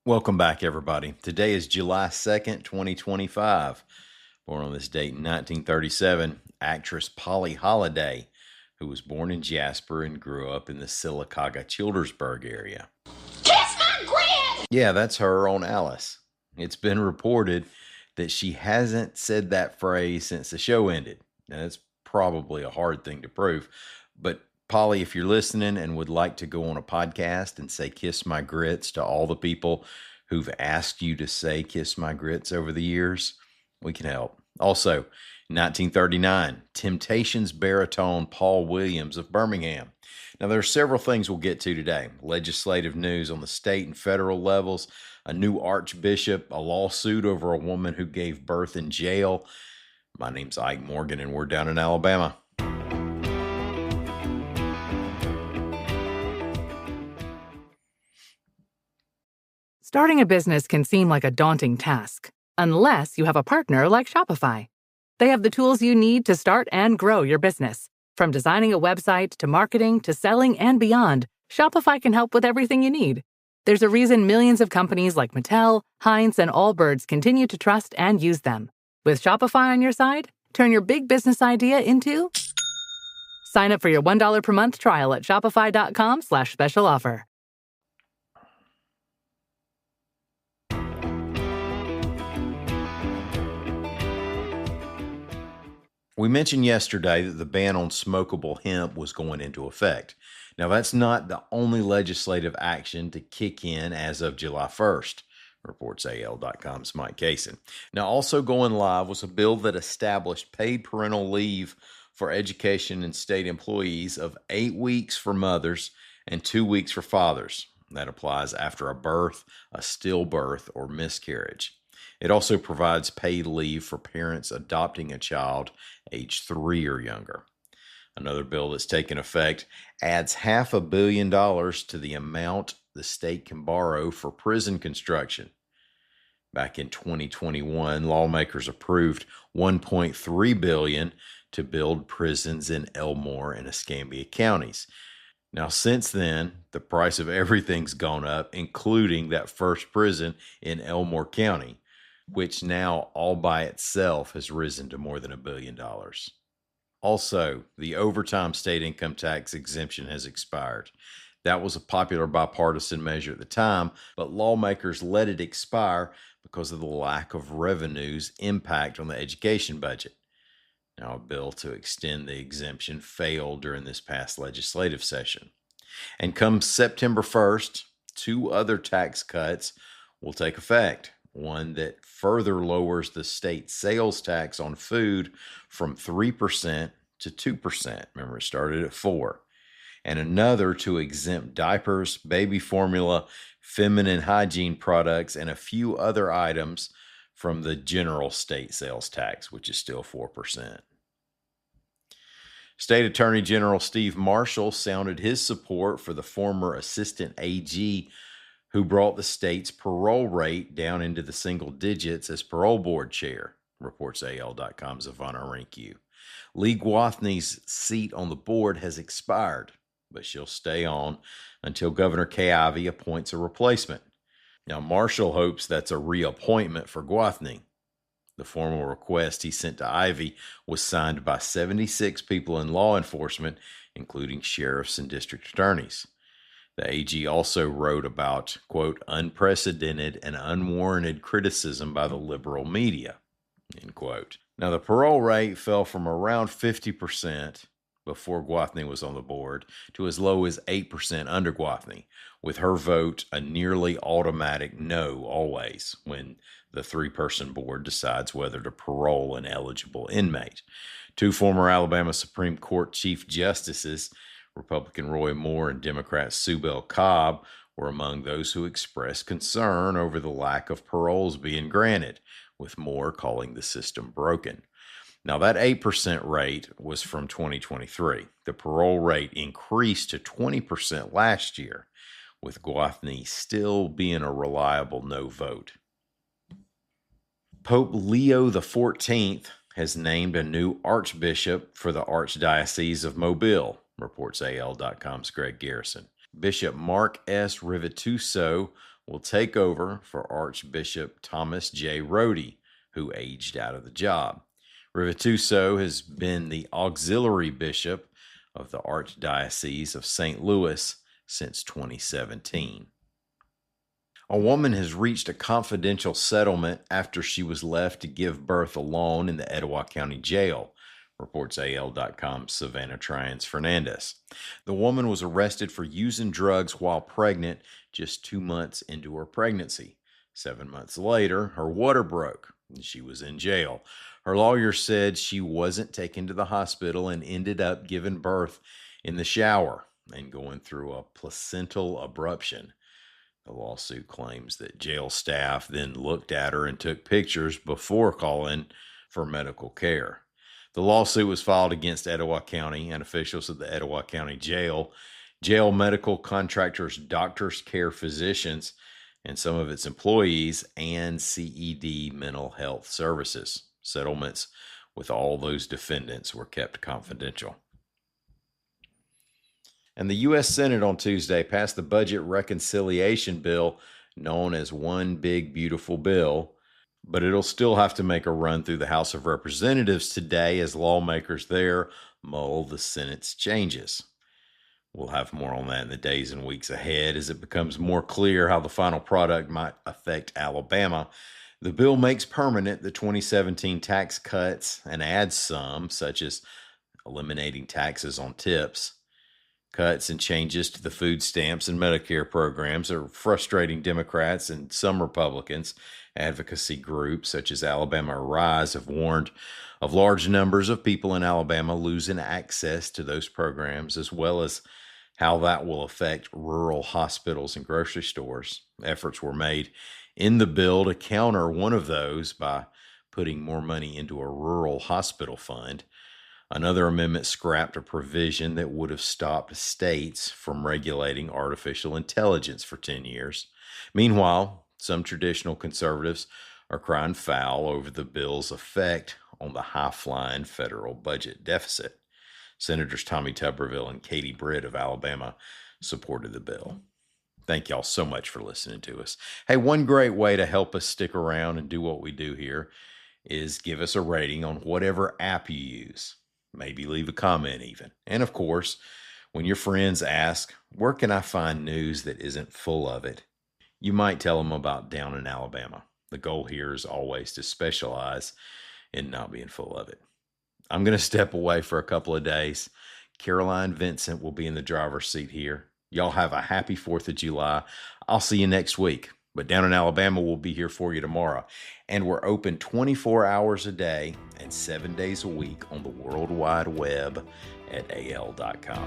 Welcome back, everybody. Today is July 2nd, 2025. Born on this date in 1937, actress Polly Holliday, who was born in Jasper and grew up in the Sylacauga-Childersburg area. Kiss my grid! Yeah, that's her on Alice. It's been reported that she hasn't said that phrase since the show ended. Now, that's probably a hard thing to prove, but Polly, if you're listening and would like to go on a podcast and say kiss my grits to all the people who've asked you to say kiss my grits over the years, we can help. Also, 1939, Temptations baritone Paul Williams of Birmingham. Now, there are several things we'll get to today. Legislative news on the state and federal levels, a new archbishop, a lawsuit over a woman who gave birth in jail. My name's Ike Morgan, and we're down in Alabama. Starting a business can seem like a daunting task, unless you have a partner like Shopify. They have the tools you need to start and grow your business. From designing a website to marketing to selling and beyond, Shopify can help with everything you need. There's a reason millions of companies like Mattel, Heinz, and Allbirds continue to trust and use them. With Shopify on your side, turn your big business idea into... Sign up for your $1 per month trial at shopify.com/special offer. We mentioned yesterday that the ban on smokable hemp was going into effect. Now, that's not the only legislative action to kick in as of July 1st, reports AL.com's Mike Kaysen. Now, also going live was a bill that established paid parental leave for education and state employees of 8 weeks for mothers and 2 weeks for fathers. That applies after a birth, a stillbirth, or miscarriage. It also provides paid leave for parents adopting a child age 3 or younger. Another bill that's taken effect adds $500 million to the amount the state can borrow for prison construction. Back in 2021, lawmakers approved $1.3 billion to build prisons in Elmore and Escambia counties. Now, since then, the price of everything's gone up, including that first prison in Elmore County, which now all by itself has risen to more than $1 billion. Also, the overtime state income tax exemption has expired. That was a popular bipartisan measure at the time, but lawmakers let it expire because of the lack of revenue's impact on the education budget. Now, a bill to extend the exemption failed during this past legislative session. And come September 1st, 2 other tax cuts will take effect. One that further lowers the state sales tax on food from 3% to 2%. Remember, it started at 4%. And another to exempt diapers, baby formula, feminine hygiene products, and a few other items from the general state sales tax, which is still 4%. State Attorney General Steve Marshall sounded his support for the former assistant AG who brought the state's parole rate down into the single digits as parole board chair, reports AL.com's Ivana Rinkiu. Lee Gwathney's seat on the board has expired, but she'll stay on until Governor Kay Ivey appoints a replacement. Now, Marshall hopes that's a reappointment for Gwathney. The formal request he sent to Ivey was signed by 76 people in law enforcement, including sheriffs and district attorneys. The AG also wrote about, quote, unprecedented and unwarranted criticism by the liberal media, end quote. Now, the parole rate fell from around 50% before Gwathney was on the board to as low as 8% under Gwathney, with her vote a nearly automatic no always when the 3-person board decides whether to parole an eligible inmate. 2 former Alabama Supreme Court Chief Justices, Republican Roy Moore and Democrat Sue Bell Cobb, were among those who expressed concern over the lack of paroles being granted, with Moore calling the system broken. Now, that 8% rate was from 2023. The parole rate increased to 20% last year, with Gwathney still being a reliable no vote. Pope Leo XIV has named a new archbishop for the Archdiocese of Mobile, reports AL.com's Greg Garrison. Bishop Mark S. Rivituso will take over for Archbishop Thomas J. Rhodey, who aged out of the job. Rivatuso has been the auxiliary bishop of the Archdiocese of St. Louis since 2017. A woman has reached a confidential settlement after she was left to give birth alone in the Etowah County Jail, reports AL.com's Savannah Trians-Fernandez. The woman was arrested for using drugs while pregnant just 2 months into her pregnancy. 7 months later, her water broke and she was in jail. Her lawyer said she wasn't taken to the hospital and ended up giving birth in the shower and going through a placental abruption. The lawsuit claims that jail staff then looked at her and took pictures before calling for medical care. The lawsuit was filed against Etowah County and officials of the Etowah County Jail, jail medical contractors, Doctors Care Physicians, and some of its employees, and CED Mental Health Services. Settlements with all those defendants were kept confidential. And the U.S. Senate on Tuesday passed the budget reconciliation bill known as One Big Beautiful Bill, but it'll still have to make a run through the House of Representatives today as lawmakers there mull the Senate's changes. We'll have more on that in the days and weeks ahead as it becomes more clear how the final product might affect Alabama. The bill makes permanent the 2017 tax cuts and adds some, such as eliminating taxes on tips. Cuts and changes to the food stamps and Medicare programs are frustrating Democrats, and some Republicans. Advocacy groups such as Alabama Rise have warned of large numbers of people in Alabama losing access to those programs, as well as how that will affect rural hospitals and grocery stores. Efforts were made in the bill to counter one of those by putting more money into a rural hospital fund. Another amendment scrapped a provision that would have stopped states from regulating artificial intelligence for 10 years. Meanwhile, some traditional conservatives are crying foul over the bill's effect on the high-flying federal budget deficit. Senators Tommy Tuberville and Katie Britt of Alabama supported the bill. Thank y'all so much for listening to us. Hey, one great way to help us stick around and do what we do here is give us a rating on whatever app you use. Maybe leave a comment even. And of course, when your friends ask, where can I find news that isn't full of it? You might tell them about Down in Alabama. The goal here is always to specialize in not being full of it. I'm going to step away for a couple of days. Caroline Vincent will be in the driver's seat here. Y'all have a happy 4th of July. I'll see you next week. But Down in Alabama will be here for you tomorrow. And we're open 24 hours a day and 7 days a week on the World Wide Web at al.com.